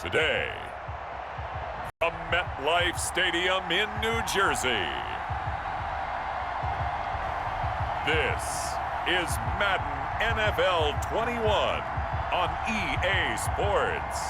today, from MetLife Stadium in New Jersey, this is Madden NFL 21 on EA Sports.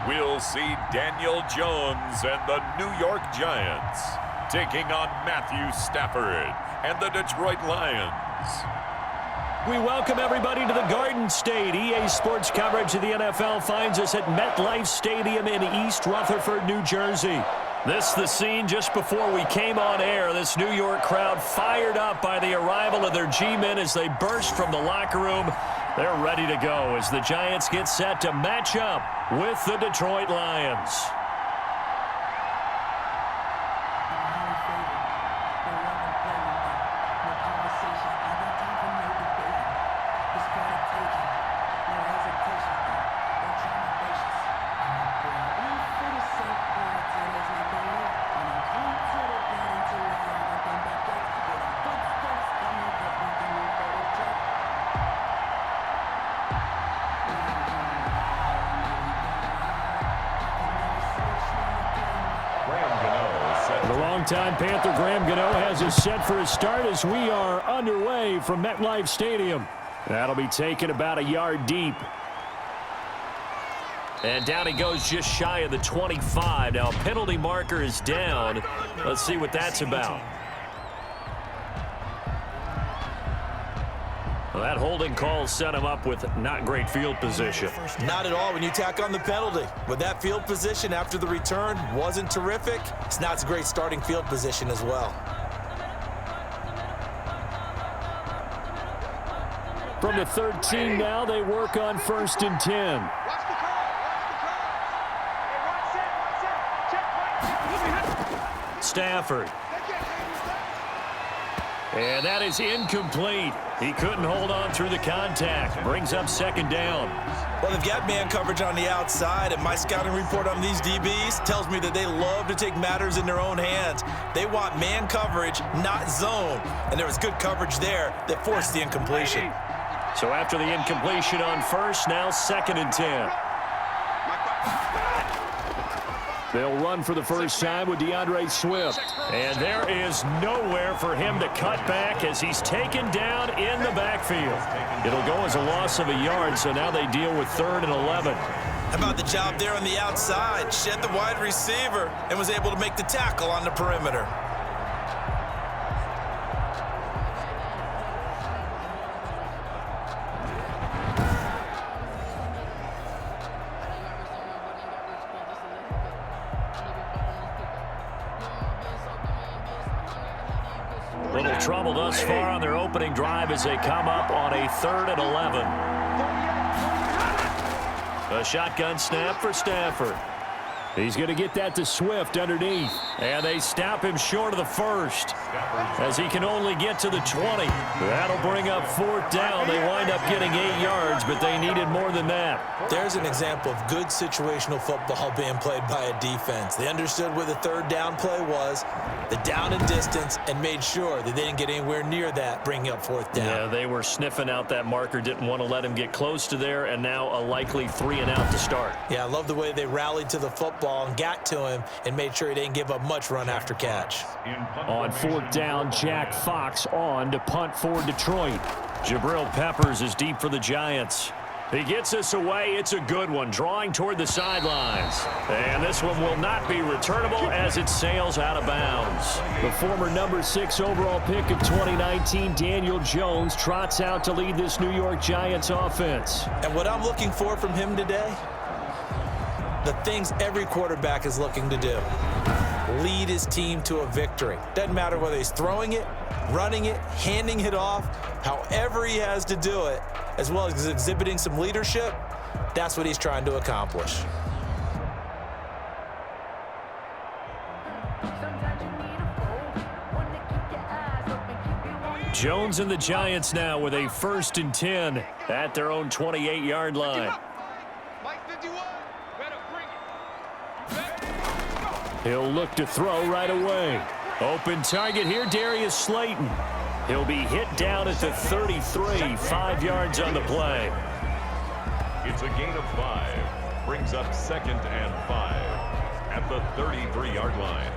We'll see Daniel Jones and the New York Giants taking on Matthew Stafford and the Detroit Lions. We welcome everybody to the Garden State. EA Sports coverage of the NFL finds us at MetLife Stadium in East Rutherford, New Jersey. This the scene just before we came on air. This New York crowd fired up by the arrival of their G-men as they burst from the locker room. They're ready to go as the Giants get set to match up with the Detroit Lions. Longtime Panther Graham Gano has us set for his start as we are underway from MetLife Stadium. That'll be taken about a yard deep. And down he goes just shy of the 25. Now, penalty marker is down. Let's see what that's about. Well, that holding call set him up with not great field position. Not at all when you tack on the penalty. But that field position after the return wasn't terrific. It's not a great starting field position as well. From the 13 now, they work on 1st and 10. Stafford. And that is incomplete. He couldn't hold on through the contact. Brings up 2nd down. Well, they've got man coverage on the outside, and my scouting report on these DBs tells me that they love to take matters in their own hands. They want man coverage, not zone. And there was good coverage there that forced the incompletion. So after the incompletion on 1st, now 2nd and 10. They'll run for the first time with DeAndre Swift. And there is nowhere for him to cut back as he's taken down in the backfield. It'll go as a loss of a yard, so now they deal with 3rd and 11. How about the job there on the outside? Shed the wide receiver and was able to make the tackle on the perimeter. Little trouble thus far on their opening drive as they come up on a 3rd and 11. A shotgun snap for Stafford. He's going to get that to Swift underneath. And they stop him short of the 1st as he can only get to the 20. That'll bring up 4th down. They wind up getting 8 yards, but they needed more than that. There's an example of good situational football being played by a defense. They understood where the 3rd down play was, the down and distance, and made sure that they didn't get anywhere near that, bringing up 4th down. Yeah, they were sniffing out that marker, didn't want to let him get close to there, and now a likely 3 and out to start. Yeah, I love the way they rallied to the football and got to him and made sure he didn't give up much run after catch. On 4th down, Jack Fox on to punt for Detroit. Jabril Peppers is deep for the Giants. He gets us away. It's a good one, drawing toward the sidelines. And this one will not be returnable as it sails out of bounds. The former number 6 overall pick of 2019, Daniel Jones, trots out to lead this New York Giants offense. And what I'm looking for from him today, the things every quarterback is looking to do. Lead his team to a victory. Doesn't matter whether he's throwing it, running it, handing it off, however he has to do it, as well as exhibiting some leadership, that's what he's trying to accomplish. Jones and the Giants now with a 1st and 10 at their own 28-yard line. He'll look to throw right away. Open target here, Darius Slayton. He'll be hit down at the 33, 5 yards on the play. It's a gain of 5. Brings up 2nd and 5 at the 33-yard line.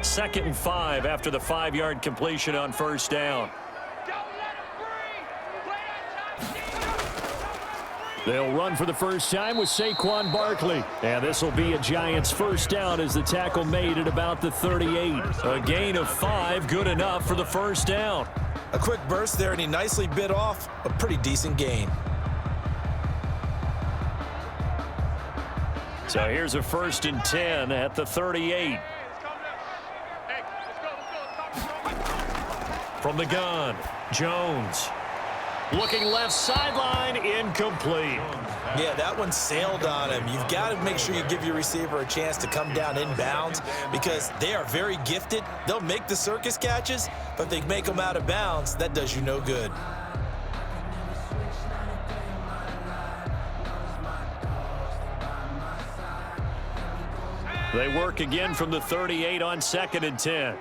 Second and 5 after the 5-yard completion on 1st down. They'll run for the first time with Saquon Barkley. And this will be a Giants 1st down as the tackle made at about the 38. A gain of 5, good enough for the 1st down. A quick burst there, and he nicely bit off a pretty decent gain. So here's a 1st and 10 at the 38. From the gun, Jones. Looking left sideline, incomplete. Yeah, that one sailed on him. You've got to make sure you give your receiver a chance to come down inbounds because they are very gifted. They'll make the circus catches, but if they make them out of bounds, that does you no good. They work again from the 38 on 2nd and 10.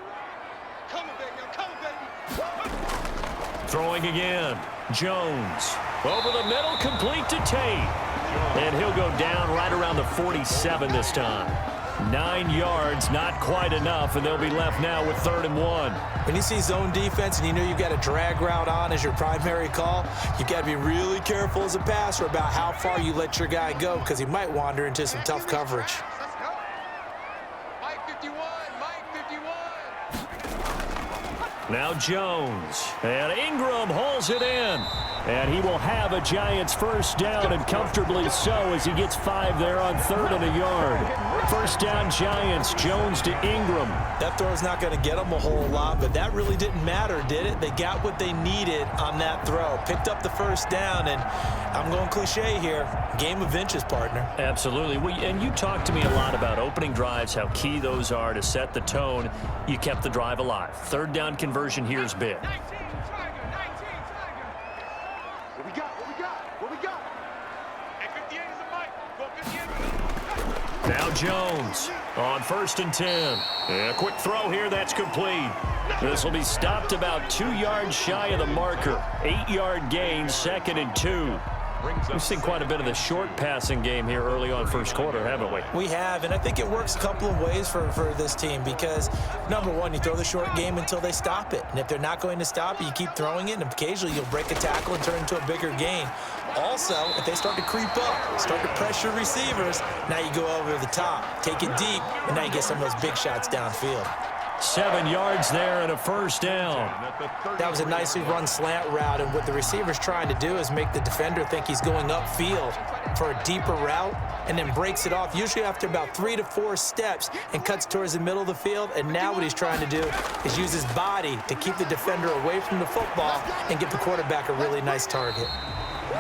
Throwing again. Jones. Over the middle, complete to Tate. And he'll go down right around the 47 this time. 9 yards, not quite enough, and they'll be left now with 3rd and 1. When you see zone defense and you know you've got a drag route on as your primary call, you've got to be really careful as a passer about how far you let your guy go because he might wander into some tough coverage. Now Jones, and Ingram hauls it in. And he will have a Giants 1st down, and comfortably so as he gets 5 there on 3rd and a yard. 1st down Giants, Jones to Ingram. That throw's not going to get them a whole lot, but that really didn't matter, did it? They got what they needed on that throw. Picked up the 1st down, and I'm going cliche here. Game of inches, partner. Absolutely. And you talked to me a lot about opening drives, how key those are to set the tone. You kept the drive alive. 3rd down conversion here is big. Now Jones on 1st and 10. And a quick throw here, that's complete. This will be stopped about 2 yards shy of the marker. 8-yard gain, 2nd and 2. We've seen quite a bit of the short passing game here early on 1st quarter, haven't we? We have, and I think it works a couple of ways for this team because, number one, you throw the short game until they stop it. And if they're not going to stop it, you keep throwing it, and occasionally you'll break a tackle and turn it into a bigger gain. Also, if they start to creep up, start to pressure receivers, now you go over the top, take it deep, and now you get some of those big shots downfield. 7 yards there and a 1st down. That was a nicely run slant route, and what the receiver's trying to do is make the defender think he's going upfield for a deeper route and then breaks it off, usually after about 3 to 4 steps, and cuts towards the middle of the field. And now what he's trying to do is use his body to keep the defender away from the football and give the quarterback a really nice target.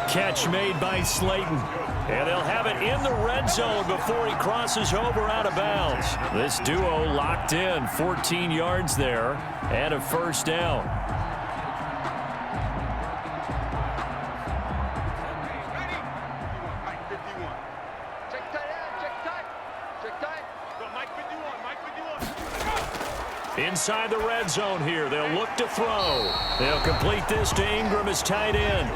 Catch made by Slayton. And they'll have it in the red zone before he crosses over out of bounds. This duo locked in, 14 yards there, and a 1st down. Inside the red zone here, they'll look to throw. They'll complete this to Ingram as tight end.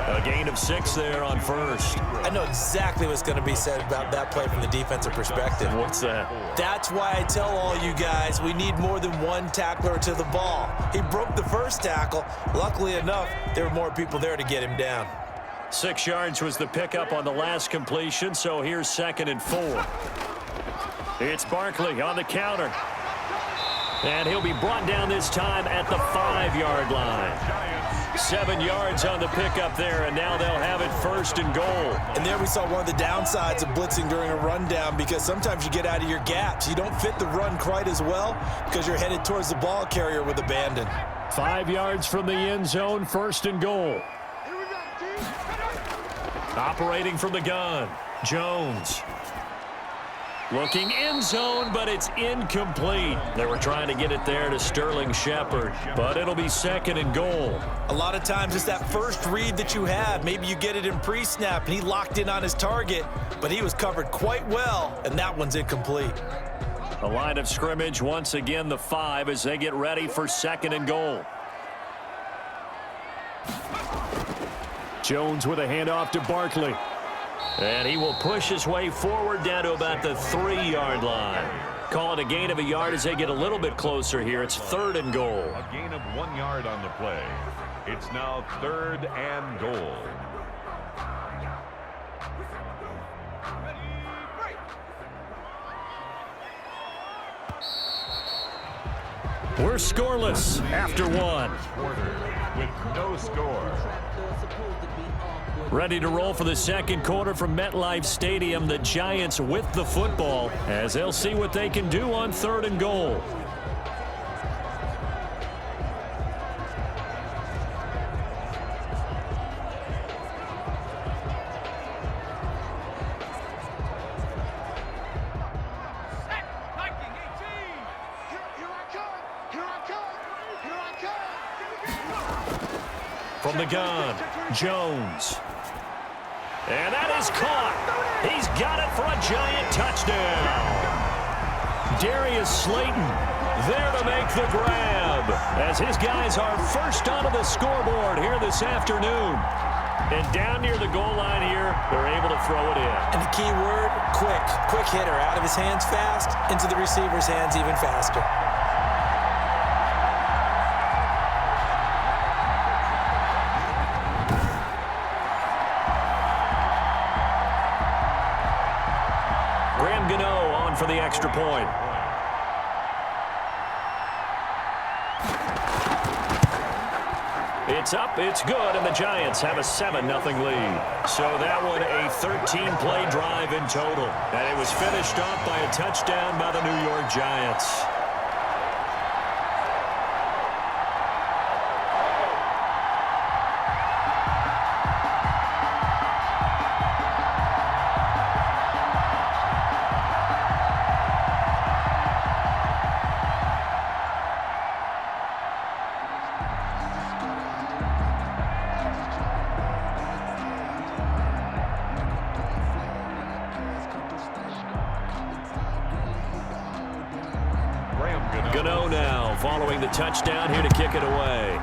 A gain of 6 there on 1st. I know exactly what's going to be said about that play from the defensive perspective. What's that? That's why I tell all you guys we need more than one tackler to the ball. He broke the 1st tackle. Luckily enough, there were more people there to get him down. 6 yards was the pickup on the last completion, so here's 2nd and 4. It's Barkley on the counter. And he'll be brought down this time at the 5-yard line. 7 yards on the pickup there, and now they'll have it 1st and goal. And there we saw one of the downsides of blitzing during a rundown, because sometimes you get out of your gaps. You don't fit the run quite as well because you're headed towards the ball carrier with abandon. 5 yards from the end zone, 1st and goal. Operating from the gun, Jones. Looking end zone, but it's incomplete. They were trying to get it there to Sterling Shepard, but it'll be 2nd and goal. A lot of times it's that first read that you have. Maybe you get it in pre-snap, and he locked in on his target, but he was covered quite well, and that one's incomplete. The line of scrimmage, once again, the 5 as they get ready for 2nd and goal. Jones with a handoff to Barkley. And he will push his way forward down to about the 3-yard line. Call it a gain of a yard as they get a little bit closer here. It's 3rd and goal. A gain of 1 yard on the play. It's now 3rd and goal. We're scoreless after 1. Quarter with no score. Ready to roll for the 2nd quarter from MetLife Stadium. The Giants with the football as they'll see what they can do on 3rd and goal. From the gun, Jones. And that is caught. He's got it for a Giant touchdown. Darius Slayton there to make the grab as his guys are first onto the scoreboard here this afternoon. And down near the goal line here, they're able to throw it in. And the key word, quick. Quick hitter. Out of his hands fast, into the receiver's hands even faster. For the extra point. It's up, it's good, and the Giants have a 7-0 lead. So that one a 13-play drive in total. And it was finished off by a touchdown by the New York Giants. Gano now following the touchdown here to kick it away.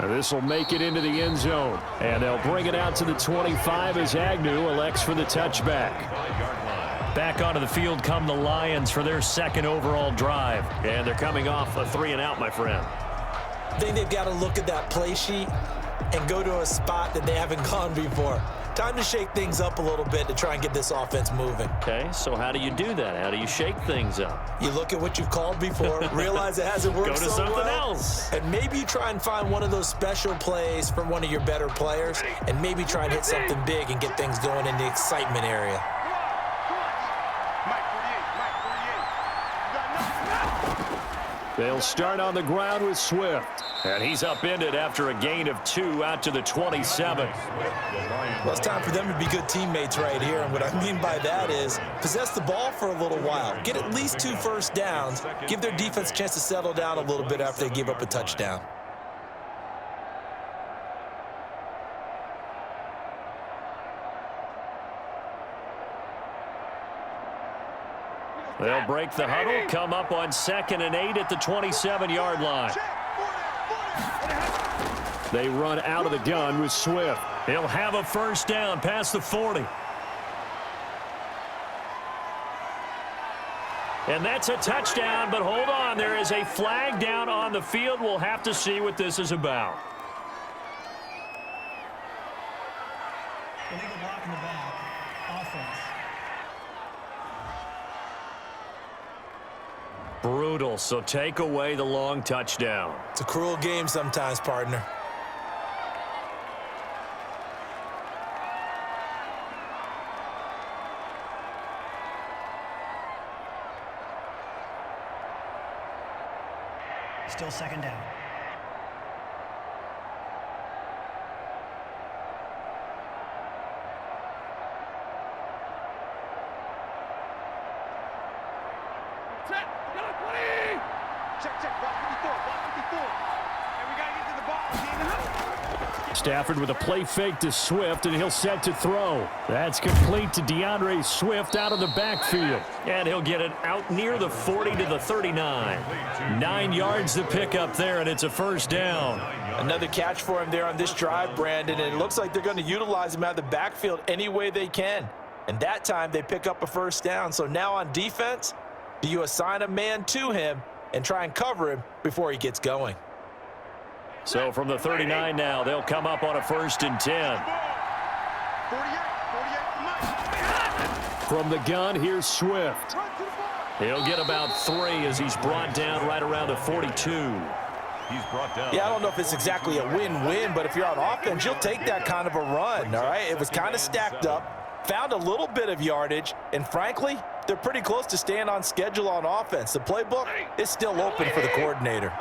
This will make it into the end zone. And they'll bring it out to the 25 as Agnew elects for the touchback. Back onto the field come the Lions for their 2nd overall drive. And they're coming off a 3-and-out, my friend. I think they've got to look at that play sheet and go to a spot that they haven't gone before. Time to shake things up a little bit to try and get this offense moving. Okay, so how do you do that? How do you shake things up? You look at what you've called before, realize it hasn't worked so well. Go to something else. And maybe you try and find one of those special plays from one of your better players, and maybe try and hit something big and get things going in the excitement area. They'll start on the ground with Swift. And he's upended after a gain of 2 out to the 27. Well, it's time for them to be good teammates right here. And what I mean by that is possess the ball for a little while. Get at least 2 first downs. Give their defense a chance to settle down a little bit after they give up a touchdown. They'll break the huddle, come up on 2nd and 8 at the 27-yard line. They run out of the gun with Swift. He'll have a first down past the 40. And that's a touchdown, but hold on. There is a flag down on the field. We'll have to see what this is about. Illegal block in the back. Offense. Brutal, so take away the long touchdown. It's a cruel game sometimes, partner. Still second down. Set. Got a 20. Check. Block 54. And we got to get to the ball. Stafford with a play fake to Swift, and he'll set to throw. That's complete to DeAndre Swift out of the backfield. And he'll get it out near the 40 to the 39. 9 yards to pick up there, and it's a first down. Another catch for him there on this drive, Brandon, and it looks like they're going to utilize him out of the backfield any way they can. And that time they pick up a first down. So now on defense, do you assign a man to him and try and cover him before he gets going? So from the 39 now, they'll come up on a 1st and 10. 48. From the gun, here's Swift. He'll get about 3 as he's brought down right around the 42. He's brought down. Yeah, I don't know if it's exactly a win-win, but if you're on offense, you'll take that kind of a run, all right? It was kind of stacked up, found a little bit of yardage, and frankly, they're pretty close to staying on schedule on offense. The playbook is still open for the coordinator.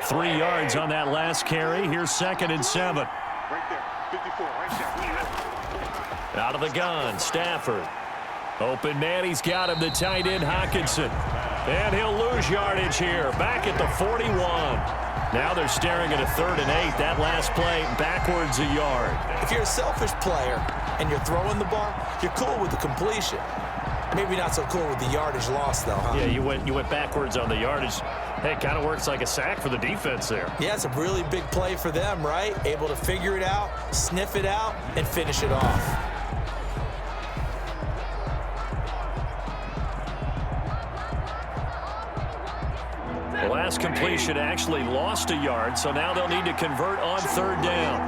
3 yards on that last carry. Here's 2nd and 7. Right there. 54. Right there. Out of the gun, Stafford. Open man, he's got him, the tight end, Hockenson. And he'll lose yardage here, back at the 41. Now they're staring at a 3rd and 8. That last play, backwards a yard. If you're a selfish player and you're throwing the ball, you're cool with the completion. Maybe not so cool with the yardage loss, though, huh? Yeah, you went backwards on the yardage. Hey, it kind of works like a sack for the defense there. Yeah, it's a really big play for them, right? Able to figure it out, sniff it out, and finish it off. The last completion actually lost a yard, so now they'll need to convert on 3rd down.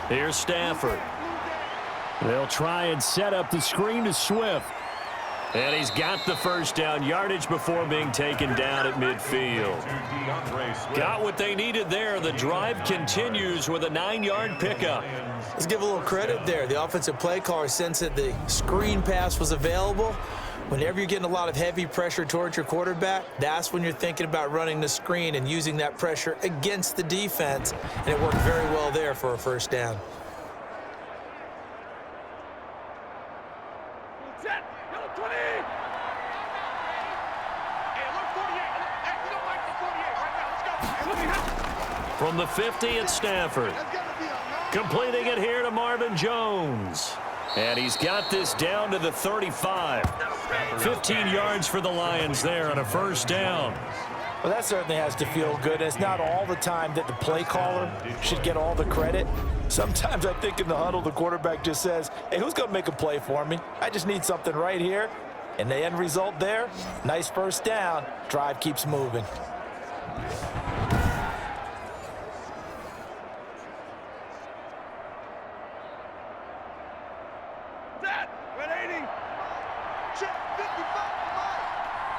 Here's Stafford. They'll try and set up the screen to Swift. And he's got the first down yardage before being taken down at midfield. Got what they needed there. The drive continues with a 9-yard pickup. Let's give a little credit there. The offensive play caller sensed that the screen pass was available. Whenever you're getting a lot of heavy pressure towards your quarterback, that's when you're thinking about running the screen and using that pressure against the defense. And it worked very well there for a first down. Set. Got a 20. Hey, look, 48. Hey, we don't like the 48 right now. Let's go. From the 50, it's Stafford. That's got to be a 9. Completing it here to Marvin Jones. And he's got this down to the 35. 15 yards for the Lions there on a first down. Well, that certainly has to feel good. It's not all the time that the play caller should get all the credit. Sometimes I think in the huddle, the quarterback just says, hey, who's going to make a play for me? I just need something right here. And the end result there, nice first down. Drive keeps moving. Set. 180. Check. 55.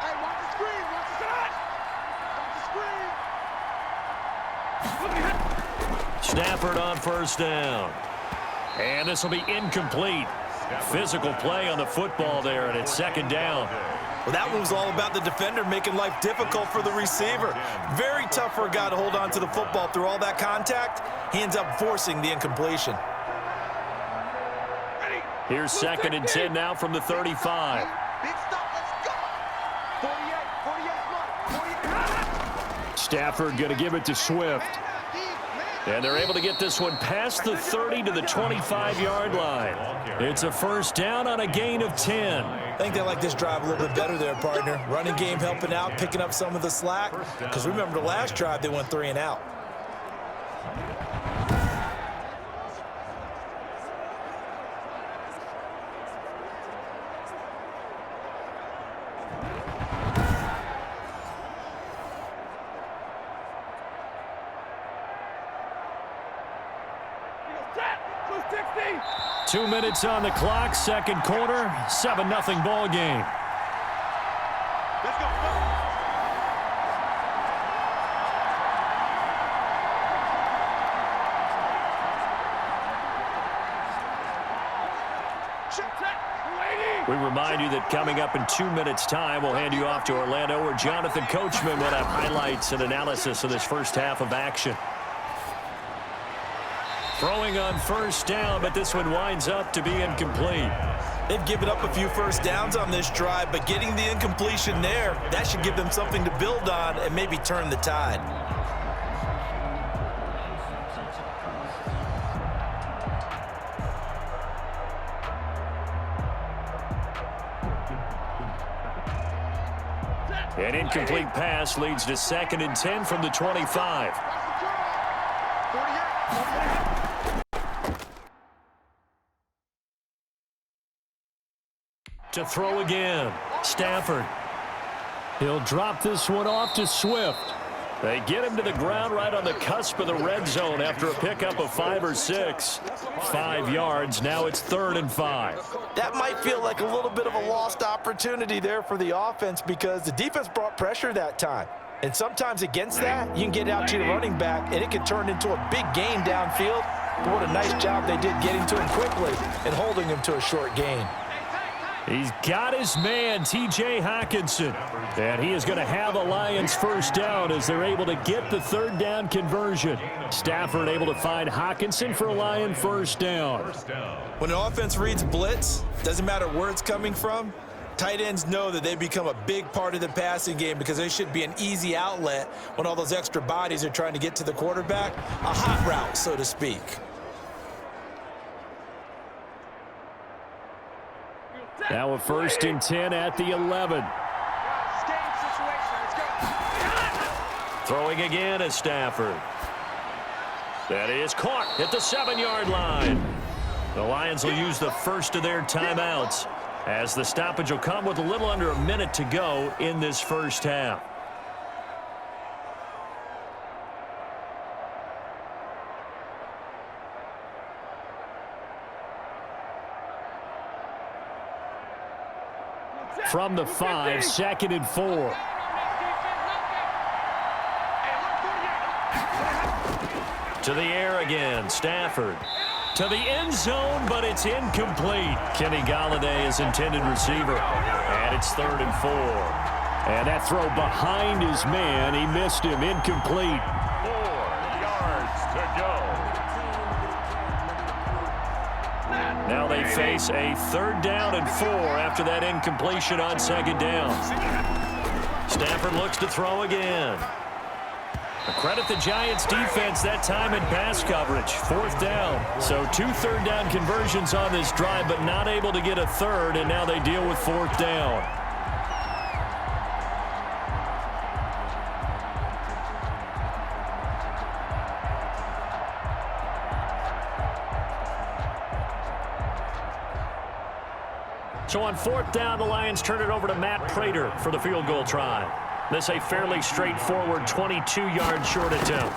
Hey, watch the screen. Watch the shot. Watch the screen. Stafford on first down. And this will be incomplete. Physical play on the football there, and it's 2nd down. Well, that one was all about the defender making life difficult for the receiver. Very tough for a guy to hold on to the football through all that contact. He ends up forcing the incompletion. Here's 2nd and 10 now from the 35. Big stop. Let's go. 48. Stafford going to give it to Swift. And they're able to get this one past the 30 to the 25-yard line. It's a first down on a gain of 10. I think they like this drive a little bit better there, partner. Running game helping out, picking up some of the slack. Because remember, the last drive, they went 3 and out. Set. 260. 2 minutes on the clock, second quarter, 7-0 ball game. Let's go. We remind you that coming up in 2 minutes' time, we'll hand you off to Orlando, where Jonathan Coachman will have highlights and analysis of this first half of action. Throwing on first down, but this one winds up to be incomplete. They've given up a few first downs on this drive, but getting the incompletion there, that should give them something to build on and maybe turn the tide. An incomplete pass leads to 2nd and 10 from the 25. To throw again, Stafford. He'll drop this one off to Swift. They get him to the ground right on the cusp of the red zone after a pickup of 5 or 6. 5 yards, now it's 3rd and 5. That might feel like a little bit of a lost opportunity there for the offense because the defense brought pressure that time. And sometimes against that, you can get out to your running back, and it can turn into a big gain downfield. But what a nice job they did getting to him quickly and holding him to a short gain. He's got his man, T.J. Hockenson. And he is going to have a Lions first down as they're able to get the 3rd down conversion. Stafford able to find Hockenson for a Lion first down. When an offense reads blitz, doesn't matter where it's coming from, tight ends know that they become a big part of the passing game because they should be an easy outlet when all those extra bodies are trying to get to the quarterback. A hot route, so to speak. Now a 1st and 10 at the 11. Throwing again is Stafford. That is caught at the 7-yard line. The Lions will use the first of their timeouts as the stoppage will come with a little under a minute to go in this first half. From the 5, 2nd and 4. To the air again, Stafford. To the end zone, but it's incomplete. Kenny Golladay is intended receiver. And it's 3rd and 4. And that throw behind his man, he missed him, incomplete. 4 yards to go. Now they face a 3rd down and 4 after that incompletion on 2nd down. Stafford looks to throw again. Credit the Giants defense that time in pass coverage. 4th down. So 2 3rd down conversions on this drive, but not able to get a 3rd, and now they deal with 4th down. So on 4th down, the Lions turn it over to Matt Prater for the field goal try. This a fairly straightforward 22-yard short attempt.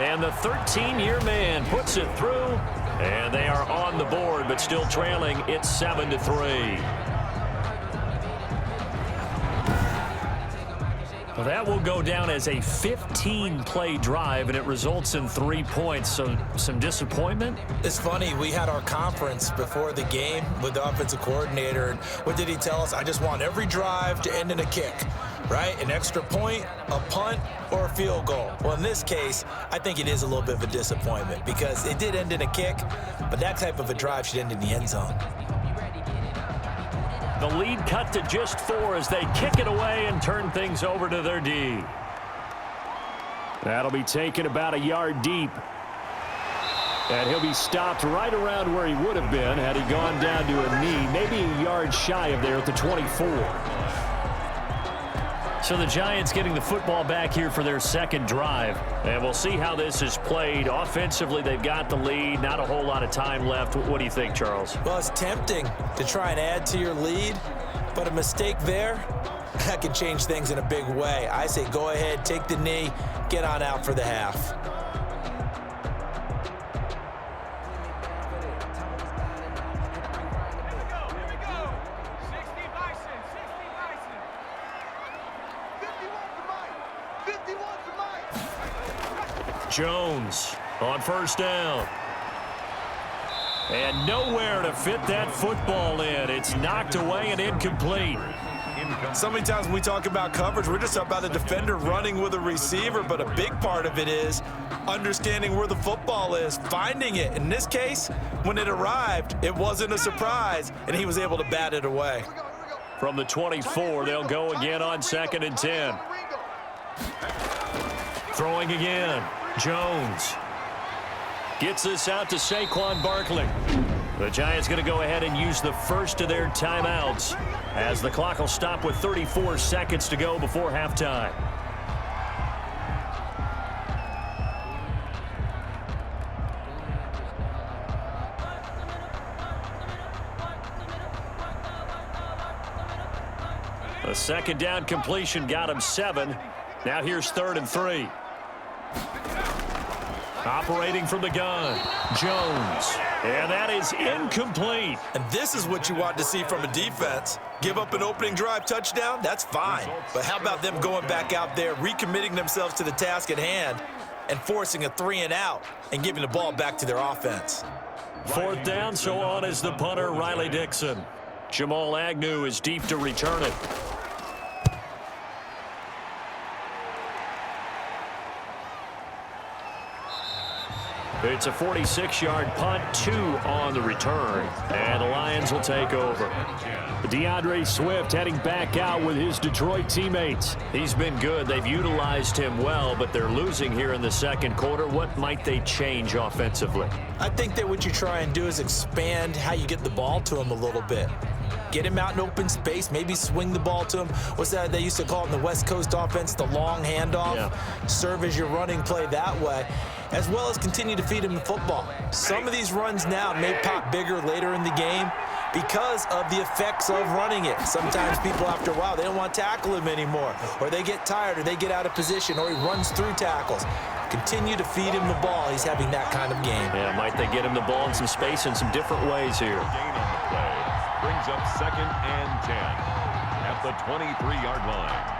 And the 13-year man puts it through, and they are on the board, but still trailing. It's 7-3. Well, that will go down as a 15-play drive, and it results in 3 points. So some disappointment? It's funny, we had our conference before the game with the offensive coordinator, and what did he tell us? I just want every drive to end in a kick, right? An extra point, a punt, or a field goal. Well, in this case, I think it is a little bit of a disappointment because it did end in a kick, but that type of a drive should end in the end zone. The lead cut to just 4 as they kick it away and turn things over to their D. That'll be taken about a yard deep. And he'll be stopped right around where he would have been had he gone down to a knee, maybe a yard shy of there at the 24. So the Giants getting the football back here for their 2nd drive. And we'll see how this is played. Offensively, they've got the lead. Not a whole lot of time left. What do you think, Charles? Well, it's tempting to try and add to your lead, but a mistake there, that can change things in a big way. I say go ahead, take the knee, get on out for the half. Jones on first down. And nowhere to fit that football in. It's knocked away and incomplete. So many times when we talk about coverage, we're just about a defender running with a receiver, but a big part of it is understanding where the football is, finding it. In this case, when it arrived, it wasn't a surprise, and he was able to bat it away. From the 24, they'll go again on 2nd and 10. Throwing again. Jones gets this out to Saquon Barkley. The Giants going to go ahead and use the first of their timeouts as the clock will stop with 34 seconds to go before halftime. A second down completion got him 7. Now here's 3rd and 3. Operating from the gun, Jones. And that is incomplete. And this is what you want to see from a defense. Give up an opening drive touchdown, that's fine. But how about them going back out there, recommitting themselves to the task at hand, and forcing a 3-and-out and giving the ball back to their offense. 4th down, so on is the punter, Riley Dixon. Jamal Agnew is deep to return it. It's a 46-yard punt, 2 on the return, and the Lions will take over. DeAndre Swift heading back out with his Detroit teammates. He's been good. They've utilized him well, but they're losing here in the second quarter. What might they change offensively? I think that what you try and do is expand how you get the ball to him a little bit. Get him out in open space, maybe swing the ball to him. What's that they used to call it in the West Coast offense, the long handoff? Yeah. Serve as your running play that way, as well as continue to feed him the football. Some of these runs now may pop bigger later in the game because of the effects of running it. Sometimes people, after a while, they don't want to tackle him anymore, or they get tired, or they get out of position, or he runs through tackles. Continue to feed him the ball. He's having that kind of game. Yeah, might they get him the ball in some space in some different ways here. Gain on the play brings up 2nd and 10 at the 23-yard line.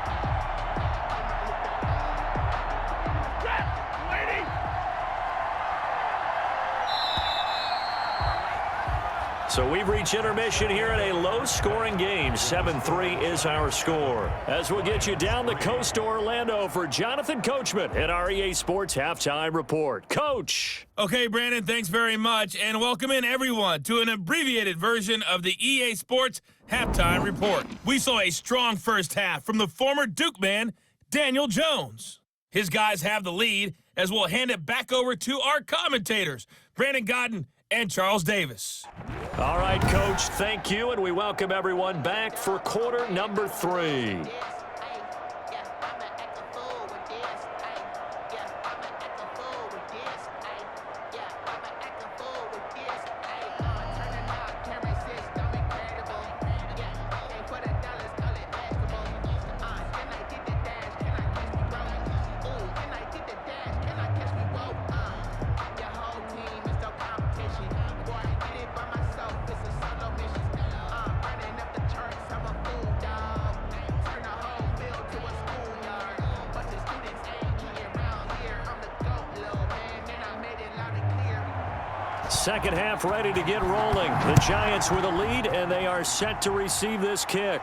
So we've reached intermission here in a low-scoring game. 7-3 is our score. As we'll get you down the coast to Orlando for Jonathan Coachman at our EA Sports Halftime Report. Coach! Okay, Brandon, thanks very much, and welcome in everyone to an abbreviated version of the EA Sports Halftime Report. We saw a strong first half from the former Duke man, Daniel Jones. His guys have the lead, as we'll hand it back over to our commentators, Brandon Godden and Charles Davis. All right, Coach, thank you, and we welcome everyone back for quarter number 3. Second half ready to get rolling. The Giants with a lead, and they are set to receive this kick.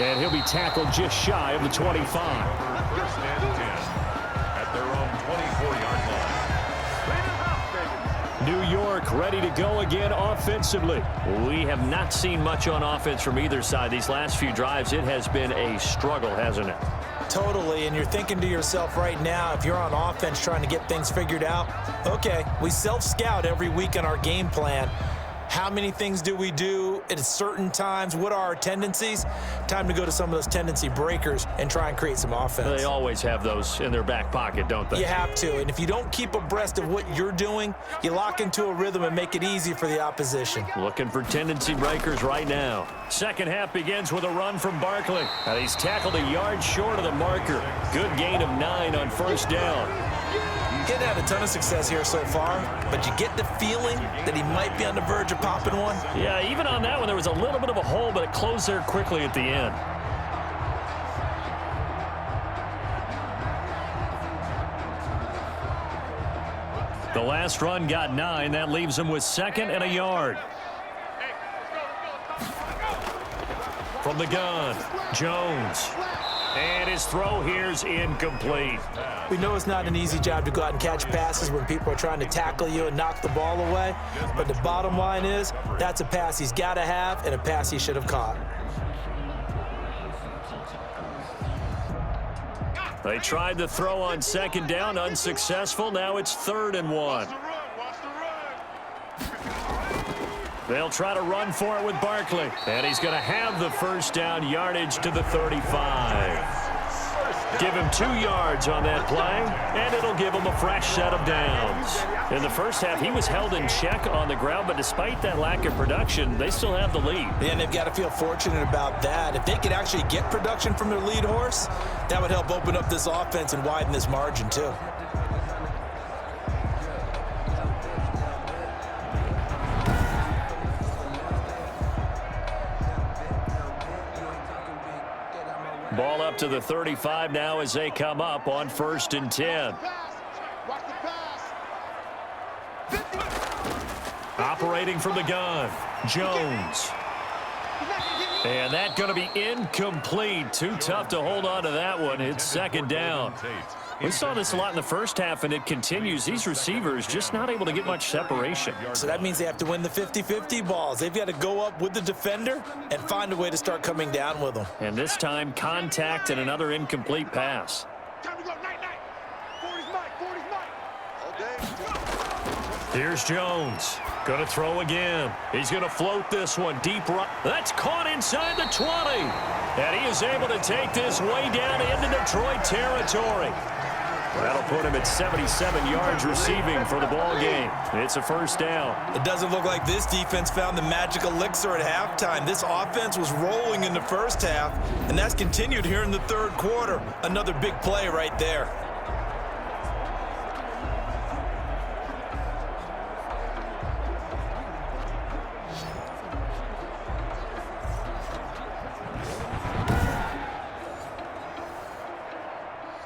And he'll be tackled just shy of the 25. 1st and 10 at their own 24-yard line. New York ready to go again offensively. We have not seen much on offense from either side. These last few drives, it has been a struggle, hasn't it? Totally, and you're thinking to yourself right now, if you're on offense trying to get things figured out, okay, we self-scout every week in our game plan. How many things do we do at certain times? What are our tendencies? Time to go to some of those tendency breakers and try and create some offense. They always have those in their back pocket, don't they? You have to, and if you don't keep abreast of what you're doing, you lock into a rhythm and make it easy for the opposition. Looking for tendency breakers right now. Second half begins with a run from Barkley. And he's tackled a yard short of the marker. Good gain of 9 on first down. Getting had a ton of success here so far, but you get the feeling that he might be on the verge of popping one. Yeah, even on that one, there was a little bit of a hole, but it closed there quickly at the end. The last run got 9. That leaves him with 2nd and a yard. From the gun, Jones. And his throw here's incomplete. We know it's not an easy job to go out and catch passes when people are trying to tackle you and knock the ball away. But the bottom line is, that's a pass he's got to have and a pass he should have caught. They tried the throw on 2nd down, unsuccessful. Now it's 3rd and 1. They'll try to run for it with Barkley. And he's going to have the first down, yardage to the 35. Give him 2 yards on that play, and it'll give him a fresh set of downs. In the first half, he was held in check on the ground, but despite that lack of production, they still have the lead. And they've got to feel fortunate about that. If they could actually get production from their lead horse, that would help open up this offense and widen this margin, too. Ball up to the 35 now as they come up on 1st and 10. Operating from the gun, Jones. And that's going to be incomplete. Too tough to hold on to that one. It's 2nd down. We saw this a lot in the first half, and it continues. These receivers just not able to get much separation. So that means they have to win the 50-50 balls. They've got to go up with the defender and find a way to start coming down with them. And this time, contact and another incomplete pass. Time to go, night. 40's Mike. Here's Jones. Going to throw again. He's going to float this one deep right. That's caught inside the 20. And he is able to take this way down into Detroit territory. That'll put him at 77 yards receiving for the ball game. It's a first down. It doesn't look like this defense found the magic elixir at halftime. This offense was rolling in the first half, and that's continued here in the 3rd quarter. Another big play right there.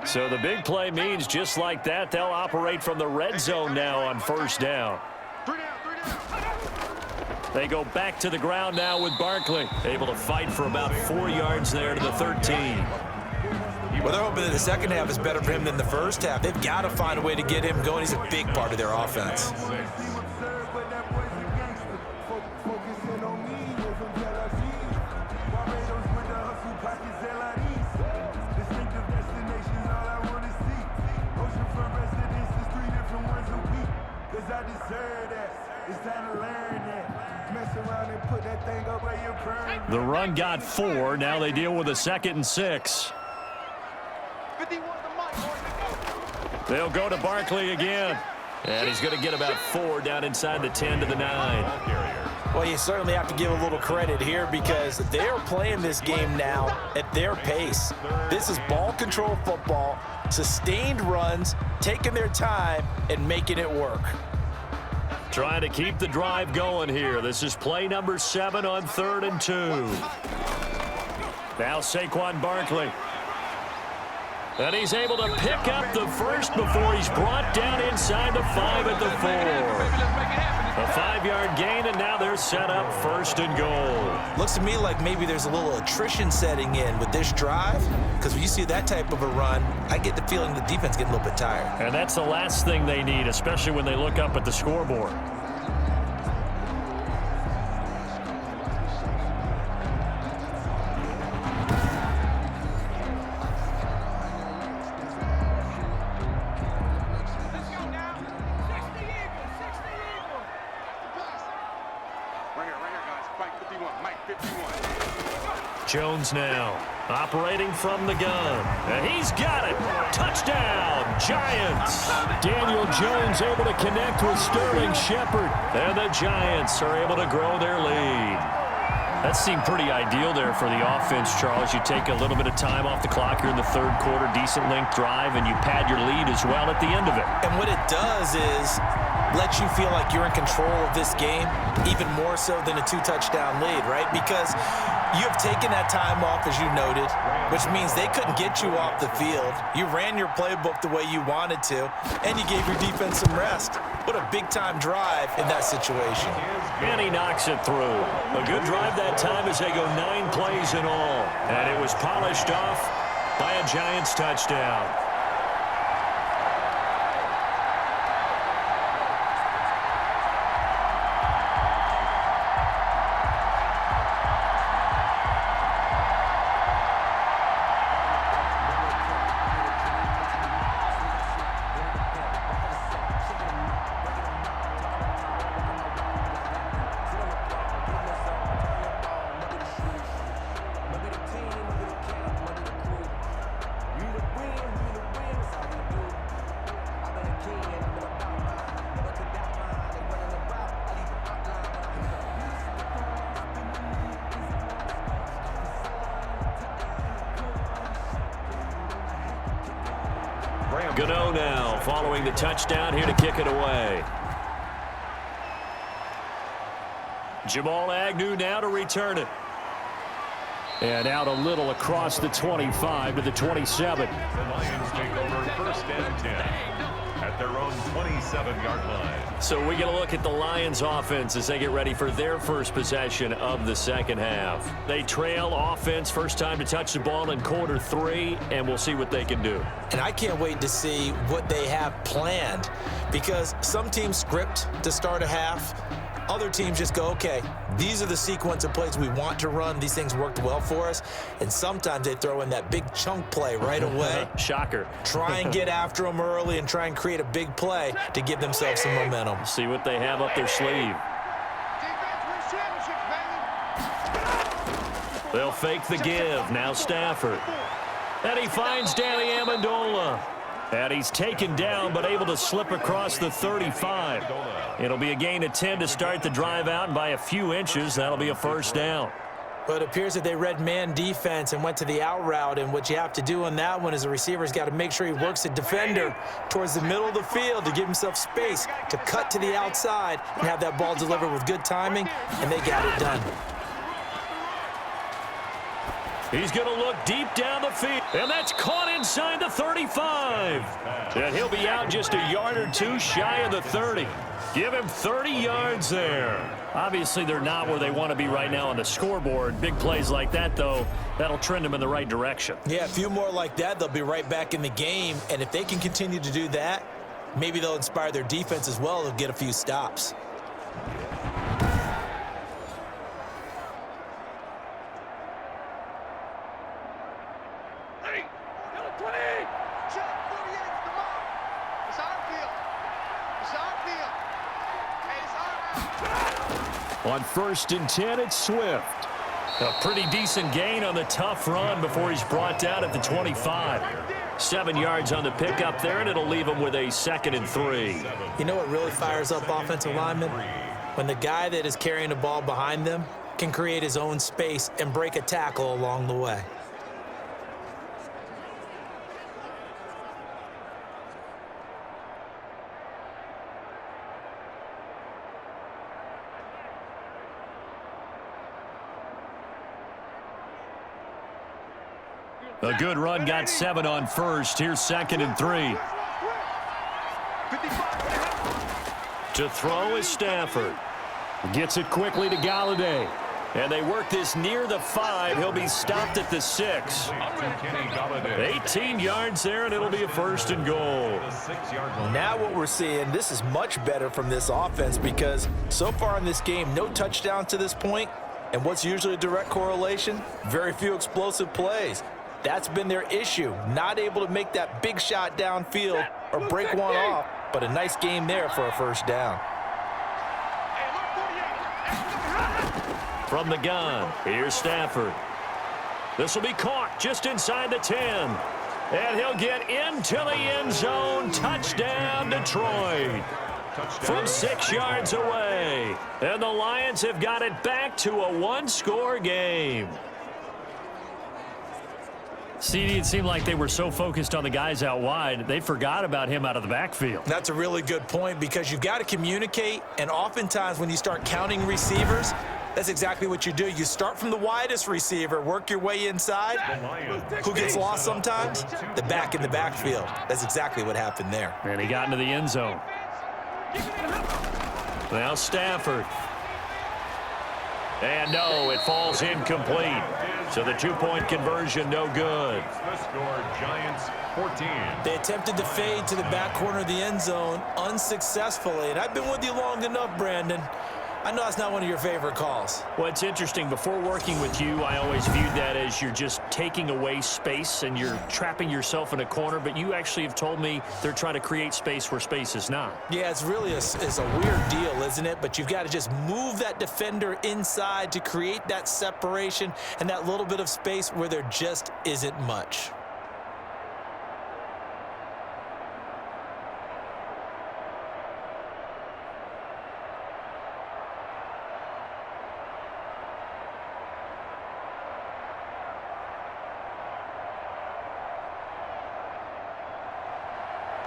So the big play means just like that, they'll operate from the red zone now on 1st down. They go back to the ground now with Barkley. Able to fight for about 4 yards there to the 13. Well, they're hoping that the second half is better for him than the first half. They've got to find a way to get him going. He's a big part of their offense. The run got 4. Now they deal with a 2nd and 6. They'll go to Barkley again. And he's going to get about 4 down inside the 10 to the 9. Well, you certainly have to give a little credit here because they're playing this game now at their pace. This is ball control football, sustained runs, taking their time, and making it work. Trying to keep the drive going here. This is play number 7 on 3rd and 2. Now Saquon Barkley. And he's able to pick up the first before he's brought down inside the 5 at the 4. A 5-yard gain, and now they're set up 1st and goal. Looks to me like maybe there's a little attrition setting in with this drive, because when you see that type of a run, I get the feeling the defense getting a little bit tired. And that's the last thing they need, especially when they look up at the scoreboard. Jones now operating from the gun. And he's got it. Touchdown, Giants. Daniel Jones able to connect with Sterling Shepard. And the Giants are able to grow their lead. That seemed pretty ideal there for the offense, Charles. You take a little bit of time off the clock here in the 3rd quarter, decent length drive, and you pad your lead as well at the end of it. And what it does is let you feel like you're in control of this game, even more so than a 2-touchdown lead, right? Because you have taken that time off, as you noted, which means they couldn't get you off the field. You ran your playbook the way you wanted to, and you gave your defense some rest. What a big-time drive in that situation. And he knocks it through. A good drive that time as they go 9 plays in all. And it was polished off by a Giants touchdown. Gano now following the touchdown here to kick it away. Jamal Agnew now to return it. And out a little across the 25 to the 27. The Lions take over first and 10 at their own 27-yard line. So we get a look at the Lions offense as they get ready for their first possession of the second half. They trail offense, first time to touch the ball in quarter 3, and we'll see what they can do. And I can't wait to see what they have planned, because some teams script to start a half. Other teams just go, okay, these are the sequence of plays we want to run. These things worked well for us. And sometimes they throw in that big chunk play right away. Shocker. Try and get after them early and try and create a big play to give themselves some momentum. See what they have up their sleeve. They'll fake the give. Now Stafford. And he finds Danny Amendola. And he's taken down, but able to slip across the 35. It'll be a gain of 10 to start the drive out, and by a few inches, that'll be a first down. But it appears that they read man defense and went to the out route, and what you have to do on that one is the receiver's got to make sure he works the defender towards the middle of the field to give himself space to cut to the outside and have that ball delivered with good timing, and they got it done. He's going to look deep down the field, and that's caught inside the 35. And he'll be out just a yard or two shy of the 30. Give him 30 yards there. Obviously, they're not where they want to be right now on the scoreboard. Big plays like that, though, that'll trend them in the right direction. Yeah, a few more like that, they'll be right back in the game. And if they can continue to do that, maybe they'll inspire their defense as well. They'll get a few stops. On 1st and 10, it's Swift. A pretty decent gain on the tough run before he's brought down at the 25. 7 yards on the pickup there, and it'll leave him with a 2nd and 3. You know what really fires up offensive linemen? When the guy that is carrying the ball behind them can create his own space and break a tackle along the way. A good run got 7 on 1st. Here's 2nd and 3. To throw is Stafford. Gets it quickly to Galladay. And they work this near the 5. He'll be stopped at the 6. 18 yards there, and it'll be a 1st and goal. Now what we're seeing, this is much better from this offense, because so far in this game, no touchdown to this point. And what's usually a direct correlation? Very few explosive plays. That's been their issue, not able to make that big shot downfield or break one off, but a nice game there for a 1st down. From the gun, here's Stafford. This will be caught just inside the 10. And he'll get into the end zone. Touchdown, Detroit. From 6 yards away. And the Lions have got it back to a 1-score game. CD, it seemed like they were so focused on the guys out wide, they forgot about him out of the backfield. That's a really good point, because you've got to communicate, and oftentimes when you start counting receivers, that's exactly what you do. You start from the widest receiver, work your way inside. Who gets lost sometimes? The back in the backfield. That's exactly what happened there. And he got into the end zone. Now Stafford. And no, it falls incomplete. So the two-point conversion, no good. The score, Giants 14. They attempted to fade to the back corner of the end zone unsuccessfully. And I've been with you long enough, Brandon. I know that's not one of your favorite calls. Well, it's interesting. Before working with you, I always viewed that as you're just taking away space and you're trapping yourself in a corner. But you actually have told me they're trying to create space where space is not. Yeah, it's really a weird deal, isn't it? But you've got to just move that defender inside to create that separation and that little bit of space where there just isn't much.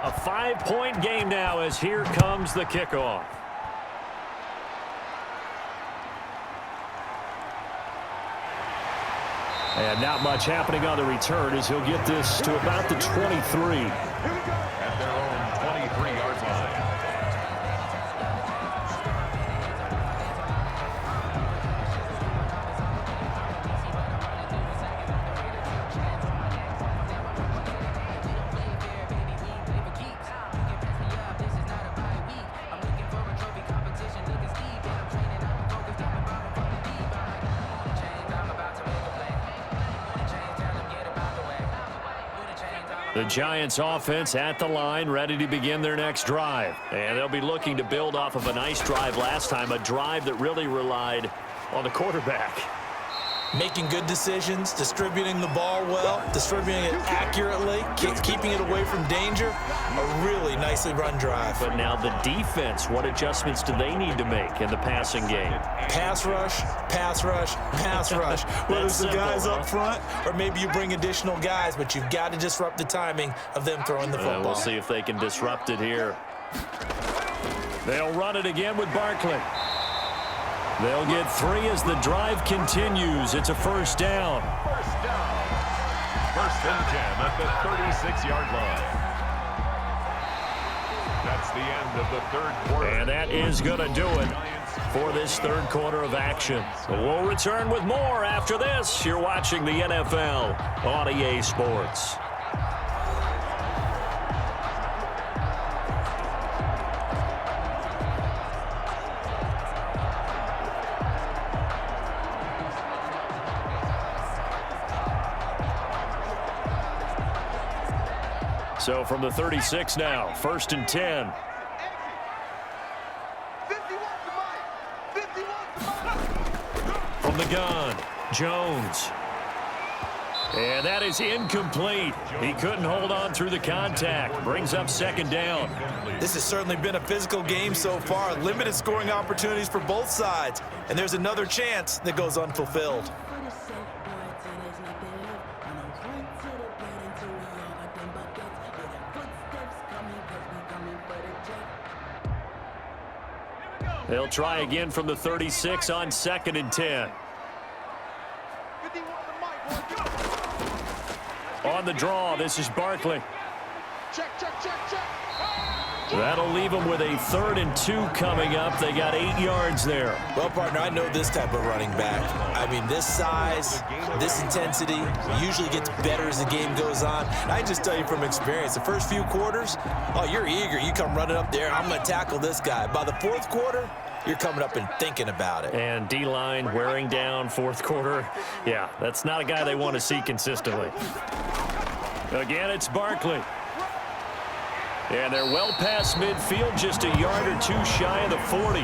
A 5-point game now as here comes the kickoff. And not much happening on the return as he'll get this to about the 23. At their own 23-yard line. The Giants offense at the line, ready to begin their next drive. And they'll be looking to build off of a nice drive last time, a drive that really relied on the quarterback. Making good decisions, distributing the ball well, distributing it accurately, keeping it away from danger. A really nicely run drive. But now the defense, what adjustments do they need to make in the passing game? Pass rush, pass rush, pass rush. Whether it's the guys up front or maybe you bring additional guys, but you've got to disrupt the timing of them throwing the football. We'll see if they can disrupt it here. They'll run it again with Barkley. They'll get 3 as the drive continues. It's a first down. First down. First and 10 at the 36-yard line. That's the end of the third quarter. And that is going to do it for this third quarter of action. We'll return with more after this. You're watching the NFL on EA Sports. So from the 36 now, first and 10. From the gun, Jones. And that is incomplete. He couldn't hold on through the contact. Brings up second down. This has certainly been a physical game so far. Limited scoring opportunities for both sides. And there's another chance that goes unfulfilled. They'll try again from the 36 on second and 10. On the draw, this is Barkley. That'll leave them with a 3rd and 2 coming up. They got 8 yards there. Well, partner, I know this type of running back. I mean, this size, this intensity usually gets better as the game goes on. And I just tell you from experience, the first few quarters, oh, you're eager. You come running up there, I'm going to tackle this guy. By the 4th quarter, you're coming up and thinking about it. And D-line wearing down 4th quarter. Yeah, that's not a guy they want to see consistently. Again, it's Barkley. And they're well past midfield, just a yard or 2 shy of the 40.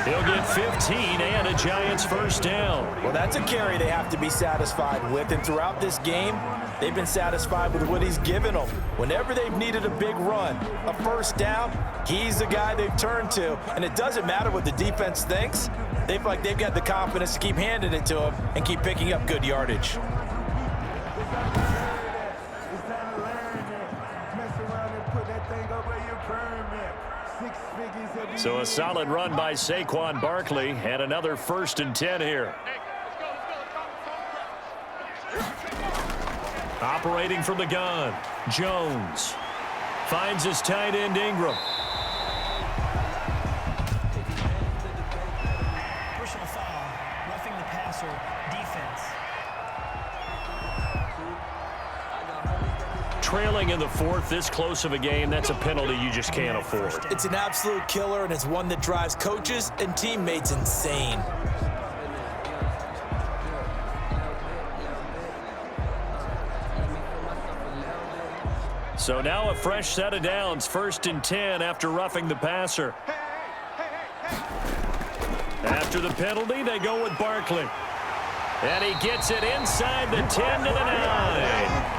He'll get 15 and a Giants first down. Well, that's a carry they have to be satisfied with. And throughout this game, they've been satisfied with what he's given them. Whenever they've needed a big run, a first down, he's the guy they've turned to. And it doesn't matter what the defense thinks. They feel like they've got the confidence to keep handing it to him and keep picking up good yardage. So a solid run by Saquon Barkley and another 1st and 10 here. Operating from the gun, Jones finds his tight end Ingram. trailing in the fourth, this close of a game, that's a penalty you just can't afford. It's an absolute killer, and it's one that drives coaches and teammates insane. So now a fresh set of downs, 1st and 10 after roughing the passer. After the penalty, they go with Barkley. And he gets it inside the 10 to the 9.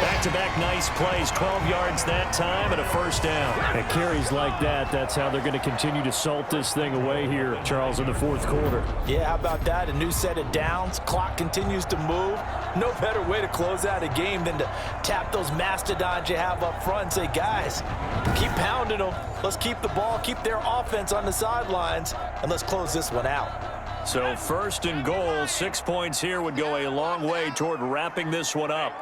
Back-to-back nice plays, 12 yards that time and a first down. And carries like that, that's how they're going to continue to salt this thing away here, Charles, in the fourth quarter. Yeah, how about that? A new set of downs. Clock continues to move. No better way to close out a game than to tap those mastodons you have up front and say, guys, keep pounding them. Let's keep the ball, keep their offense on the sidelines, and let's close this one out. So 1st and goal, 6 points here would go a long way toward wrapping this one up.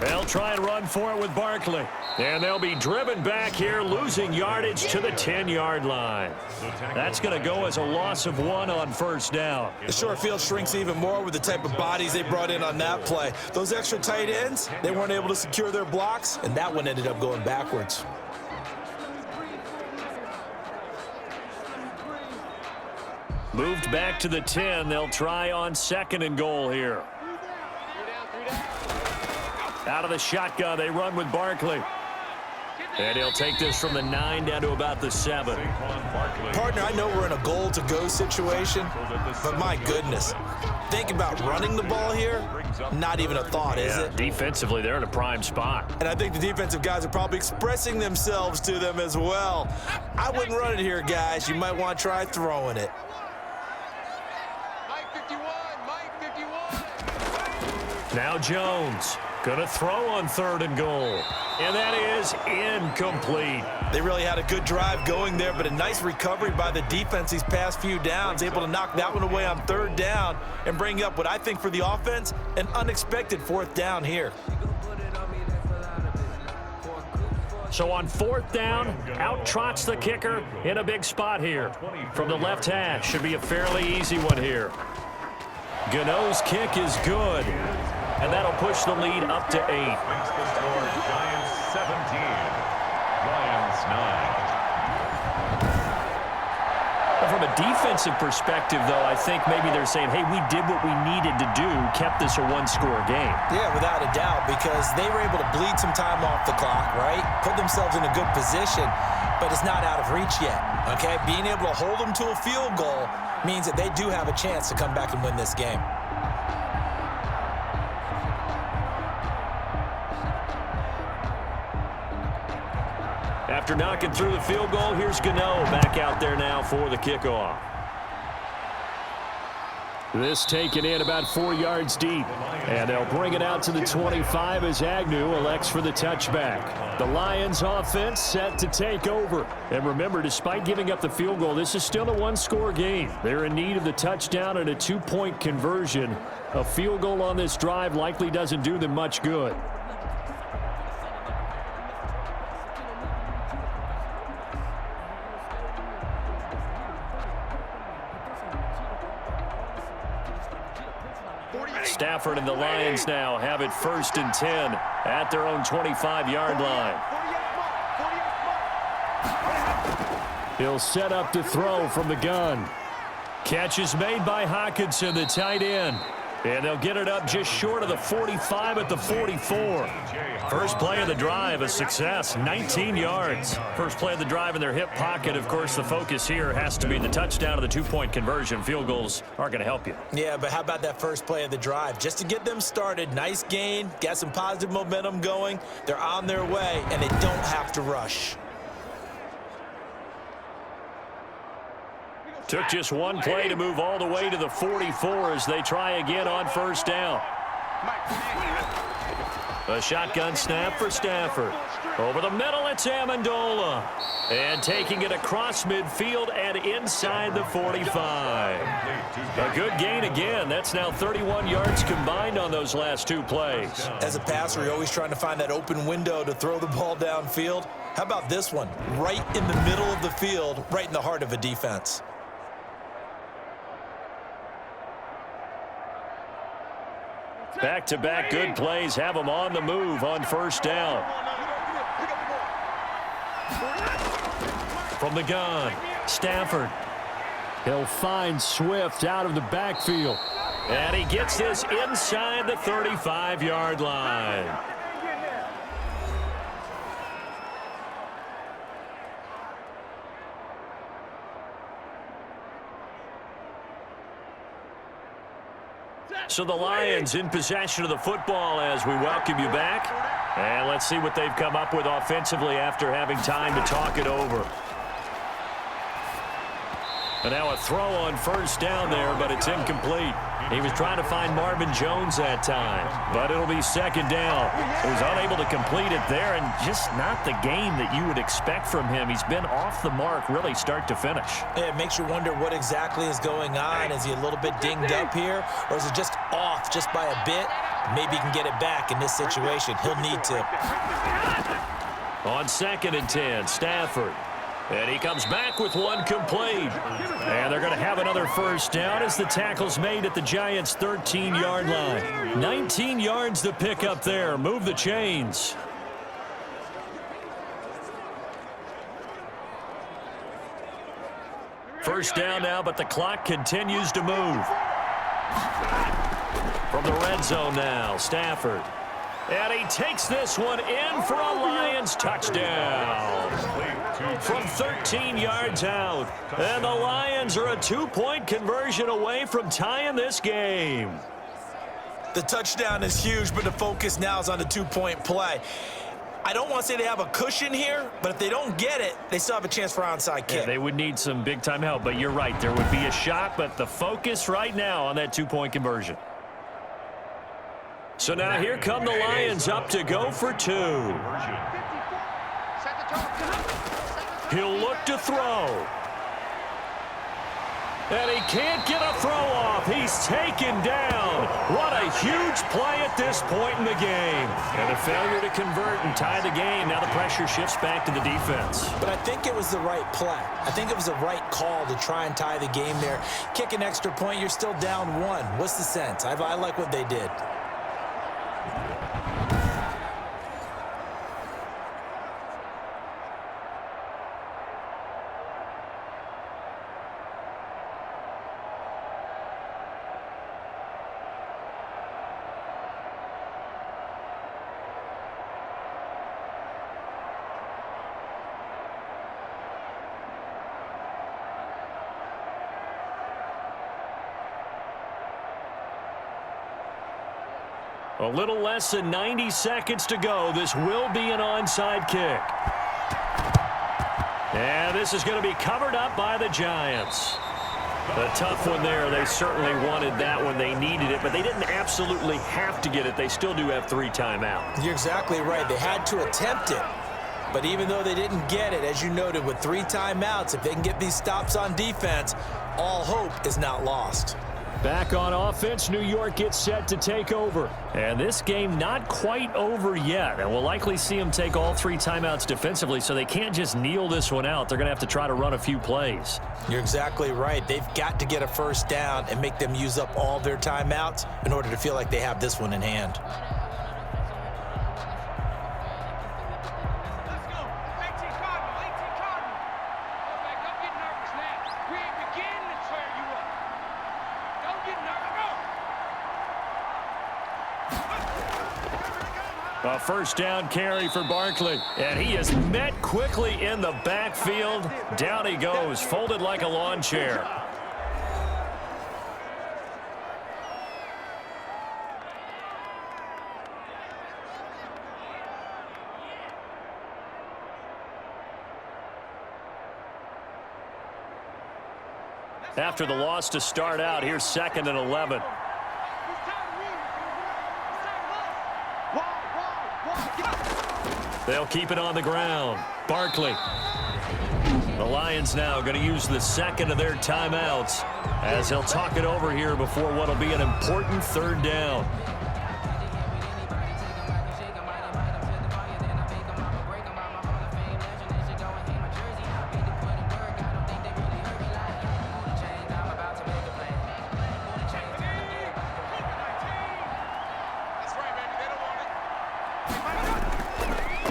They'll try and run for it with Barkley. And they'll be driven back here, losing yardage to the 10-yard line. That's going to go as a loss of 1 on first down. The short field shrinks even more with the type of bodies they brought in on that play. Those extra tight ends, they weren't able to secure their blocks, and that one ended up going backwards. Moved back to the 10. They'll try on 2nd and goal here. Out of the shotgun, they run with Barkley. And he'll take this from the 9 down to about the 7. Partner, I know we're in a goal-to-go situation, but my goodness. Think about running the ball here. Not even a thought, is it? Defensively, they're in a prime spot. And I think the defensive guys are probably expressing themselves to them as well. I wouldn't run it here, guys. You might want to try throwing it. Now Jones going to throw on 3rd and goal. And that is incomplete. They really had a good drive going there, but a nice recovery by the defense these past few downs, able to knock that one away on 3rd down and bring up what I think for the offense, an unexpected 4th down here. So on 4th down, out trots the kicker in a big spot here. From the left hash, should be a fairly easy one here. Gano's kick is good. And that'll push the lead up to 8. Giants 17, Lions 9. From a defensive perspective, though, I think maybe they're saying, hey, we did what we needed to do, kept this a one-score game. Yeah, without a doubt, because they were able to bleed some time off the clock, right? Put themselves in a good position, but it's not out of reach yet, okay? Being able to hold them to a field goal means that they do have a chance to come back and win this game. After knocking through the field goal, here's Gano back out there now for the kickoff. This taken in about 4 yards deep. And they'll bring it out to the 25 as Agnew elects for the touchback. The Lions offense set to take over. And remember, despite giving up the field goal, this is still a one-score game. They're in need of the touchdown and a 2-point conversion. A field goal on this drive likely doesn't do them much good. Stafford and the Lions now have it 1st and 10 at their own 25-yard line. He'll set up to throw from the gun. Catch is made by Hockenson, the tight end. And they'll get it up just short of the 45 at the 44. First play of the drive, a success, 19 yards. First play of the drive in their hip pocket. Of course, the focus here has to be the touchdown of the 2-point conversion. Field goals aren't going to help you. Yeah, but how about that first play of the drive? Just to get them started, nice gain, got some positive momentum going. They're on their way, and they don't have to rush. Took just one play to move all the way to the 44 as they try again on first down. A shotgun snap for Stafford. Over the middle, it's Amendola. And taking it across midfield and inside the 45. A good gain again. That's now 31 yards combined on those last two plays. As a passer, you're always trying to find that open window to throw the ball downfield. How about this one? Right in the middle of the field, right in the heart of a defense. Back-to-back good plays have them on the move on first down. From the gun, Stafford. He'll find Swift out of the backfield. And he gets this inside the 35-yard line. So the Lions in possession of the football as we welcome you back. And let's see what they've come up with offensively after having time to talk it over. And now a throw on first down there, but it's incomplete. He was trying to find Marvin Jones that time, but it'll be second down. He was unable to complete it there, and just not the game that you would expect from him. He's been off the mark really start to finish. Yeah, it makes you wonder what exactly is going on. Is he a little bit dinged up here, or is it just off just by a bit? Maybe he can get it back in this situation. He'll need to. On 2nd and 10, Stafford. And he comes back with one complete. And they're going to have another first down as the tackle's made at the Giants' 13-yard line. 19 yards to pick up there. Move the chains. First down now, but the clock continues to move. From the red zone now, Stafford. And he takes this one in for a Lions touchdown. From 13 yards out. And the Lions are a 2-point conversion away from tying this game. The touchdown is huge, but the focus now is on the 2-point play. I don't want to say they have a cushion here, but if they don't get it, they still have a chance for onside kick. Yeah, they would need some big-time help, but you're right. There would be a shot, but the focus right now on that 2-point conversion. So now here come the Lions up to go for 2. He'll look to throw. And he can't get a throw off. He's taken down. What a huge play at this point in the game. And a failure to convert and tie the game. Now the pressure shifts back to the defense. But I think it was the right play. I think it was the right call to try and tie the game there. Kick an extra point, you're still down 1. What's the sense? I like what they did. A little less than 90 seconds to go. This will be an onside kick. And this is going to be covered up by the Giants. A tough one there. They certainly wanted that when they needed it, but they didn't absolutely have to get it. They still do have 3 timeouts. You're exactly right. They had to attempt it. But even though they didn't get it, as you noted, with 3 timeouts, if they can get these stops on defense, all hope is not lost. Back on offense, New York gets set to take over. And this game not quite over yet. And we'll likely see them take all 3 timeouts defensively, so they can't just kneel this one out. They're going to have to try to run a few plays. You're exactly right. They've got to get a first down and make them use up all their timeouts in order to feel like they have this one in hand. A first down carry for Barkley. And he is met quickly in the backfield. Down he goes, folded like a lawn chair. After the loss to start out, here's 2nd and 11. They'll keep it on the ground. Barkley. The Lions now going to use the 2nd of their timeouts as they'll talk it over here before what will be an important 3rd down.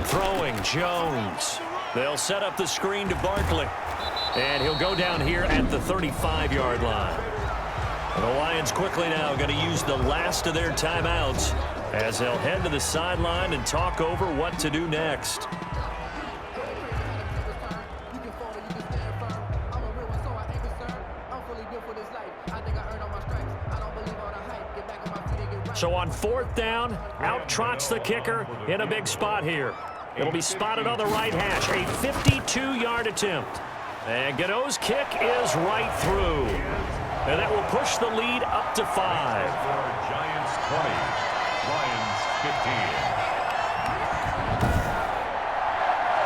Throwing, Jones. They'll set up the screen to Barkley. And he'll go down here at the 35-yard line. The Lions quickly now going to use the last of their timeouts as they'll head to the sideline and talk over what to do next. So on 4th down, out trots the kicker in a big spot here. It'll be spotted on the right hash, a 52-yard attempt. And Gano's kick is right through. And that will push the lead up to 5. Giants 20, Lions 15.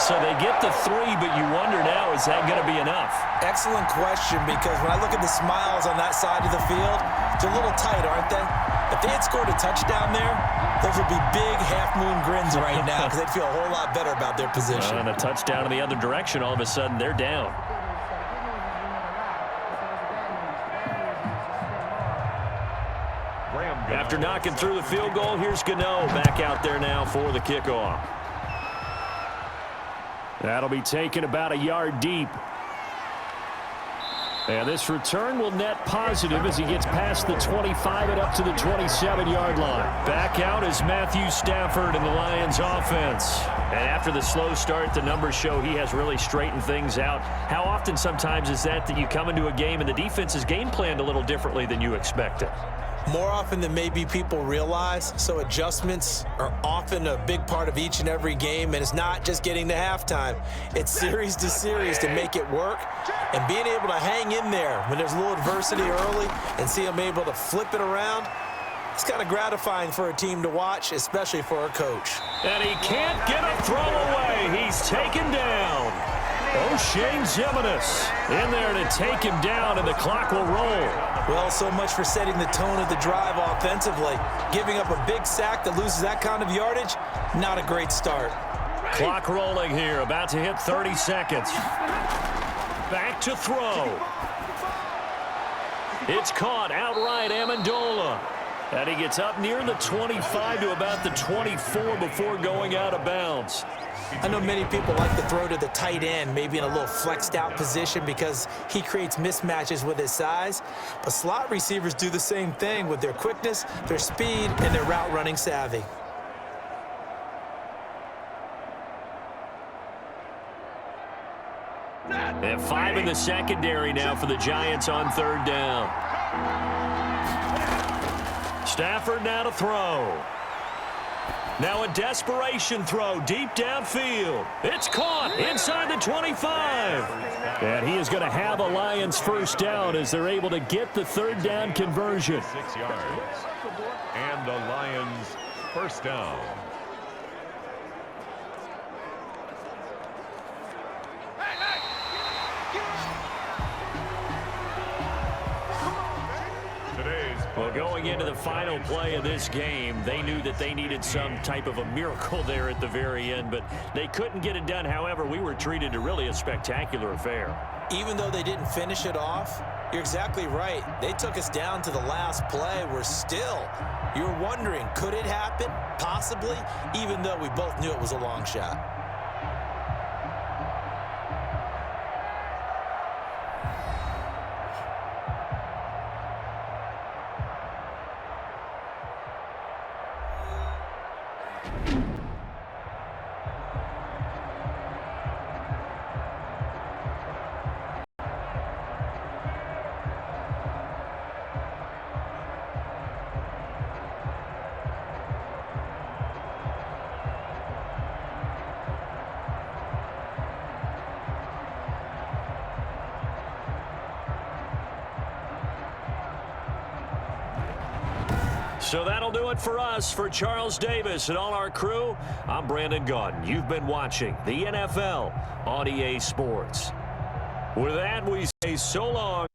So they get the 3, but you wonder now, is that going to be enough? Excellent question, because when I look at the smiles on that side of the field, they're a little tight, aren't they? If they had scored a touchdown there, those would be big half-moon grins right now because they'd feel a whole lot better about their position. And a touchdown in the other direction, all of a sudden they're down. After knocking through the field goal, here's Gano back out there now for the kickoff. That'll be taken about a yard deep. And this return will net positive as he gets past the 25 and up to the 27-yard line. Back out is Matthew Stafford in the Lions offense. And after the slow start, the numbers show he has really straightened things out. How often sometimes is that you come into a game and the defense is game planned a little differently than you expected? More often than maybe people realize, so adjustments are often a big part of each and every game, and it's not just getting to halftime. It's series to series to make it work, and being able to hang in there when there's a little adversity early and see them able to flip it around, it's kind of gratifying for a team to watch, especially for a coach. And he can't get a throw away. He's taken down. O'Shane Ximines in there to take him down, and the clock will roll. Well, so much for setting the tone of the drive offensively. Giving up a big sack that loses that kind of yardage, not a great start. Clock rolling here, about to hit 30 seconds. Back to throw. It's caught outright, Amendola. And he gets up near the 25 to about the 24 before going out of bounds. I know many people like to throw to the tight end, maybe in a little flexed out position because he creates mismatches with his size. But slot receivers do the same thing with their quickness, their speed, and their route running savvy. And 5 in the secondary now for the Giants on 3rd down. Stafford now to throw. Now a desperation throw deep downfield. It's caught inside the 25. And he is going to have a Lions first down as they're able to get the 3rd down conversion. 6 yards. And the Lions first down. Well, going into the final play of this game, they knew that they needed some type of a miracle there at the very end, but they couldn't get it done. However, we were treated to really a spectacular affair. Even though they didn't finish it off, you're exactly right. They took us down to the last play. You're wondering, could it happen? Possibly, even though we both knew it was a long shot. So that'll do it for us. For Charles Davis and all our crew, I'm Brandon Gaudin. You've been watching the NFL on EA Sports. With that, we say so long.